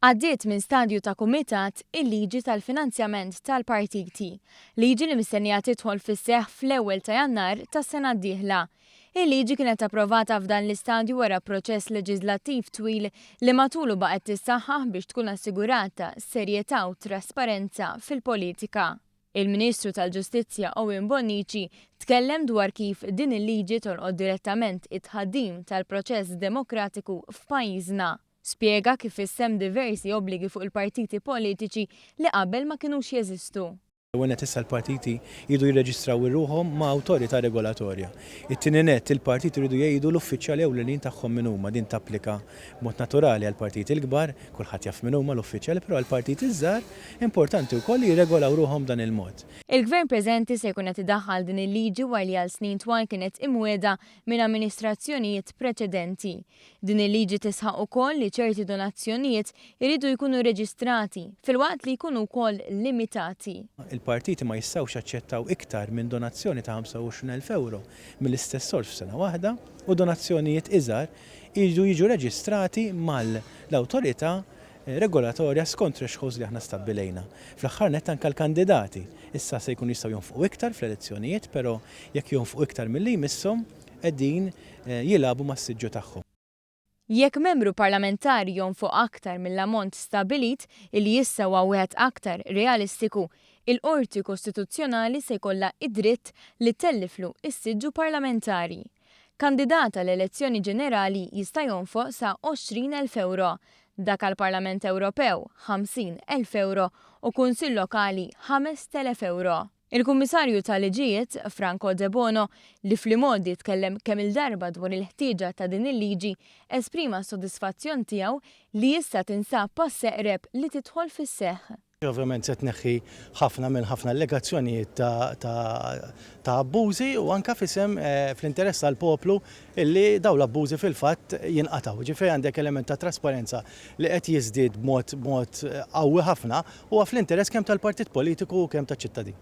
Għaddiet minn stadju ta' kumitat il-liġi tal-finanzjament tal-partiti. Liġi li mistennija tidħol fis-seħħ fl-ewwel ta' Jannar tas-sena d-dieħla. Il-liġi kienet approvata f'dan l-istadju wara proċess leġislattiv twil li matulu baqgħet tissaħħaħ biex tkun assigurata serjetà u trasparenza fil-politika. Il-Ministru tal-Ġustizzja Owen Bonnici tkellem dwar kif din il-liġi tolqod direttament it-tħaddim tal-proċess demokratiku f'pajjiżna. Spjega kif issem diversi obbligi fuq il-partiti politiċi li qabel ma kinux jeżistu. Għennet issa l-partiti jidu jirreġistraw irruħom ma' awtorità regolatorja. It-tieni nett il-partiti jridu jgħidu l-uffiċjali ewlenin tagħhom min huma din tapplika mod naturali għal partiti l-kbar, kulħadd jaf min huma l-uffiċjali, però għal partiti żgħar importanti wkoll jirregolaw ruhom dan il-mod. Il-Gvern preżenti se jkun qed idaħħal din il-liġi wara għal snin twal kienet imwiegħda minn amministrazzjonijiet preċedenti. Din il-liġi tisħaq ukoll li ċerti donazzjonijiet iridu jkunu reġistrati filwaqt li jkunu wkoll limitati. Il-partiti ma jistgħux jaċċettaw iktar minn donazzjoni ta' 25,000 euro mill-istess sors f'sena waħda u donazzjonijiet iżgħar jiġu reġistrati mal-awtorità regolatorja skont thresholds li aħna stabbilejna. Fl-aħħar nett anke l-kandidati issa se jkunu jistgħu jonfqu iktar fl-elezzjonijiet, però jekk jonfqu iktar milli jmisshom qegħdin jilagħbu mas-siġġu tagħhom. Jekk membru parlamentari jonfoq aktar mill-ammont stabilit li issa huwa wieħed aktar realistiku, il-Qorti Kostituzzjonali se jkollha id-dritt li telliflu is-siġġu parlamentari. Kandidata l-elezzjoni ġenerali jista' jonfoq sa 20,000 euro, dak għall-Parlament Ewropew 50,000 euro u kunsill lokali 5,000 euro. Il-Kummissarju tal-Liġijiet, Franco De Bono, li fl-modi tkellem kemm il-darba dwar il-ħtieġa ta' din il-liġi, esprima s-sodisfazzjon tiegħu li issa tinsab pass eqreb li tidħol fis-seħħ. Ovvjament se tneħħi ħafna minn ħafna allegazzjonijiet ta' abbużi u anke fisem fl-interess tal-poplu illi dawn l-abbużi fil-fatt jinqataw. Ġifieri għandek element ta' trasparenza li qed jiżdied b'mod qawwi ħafna huwa fl-interess kemm tal-partit politiku u kemm taċ-ċittadin.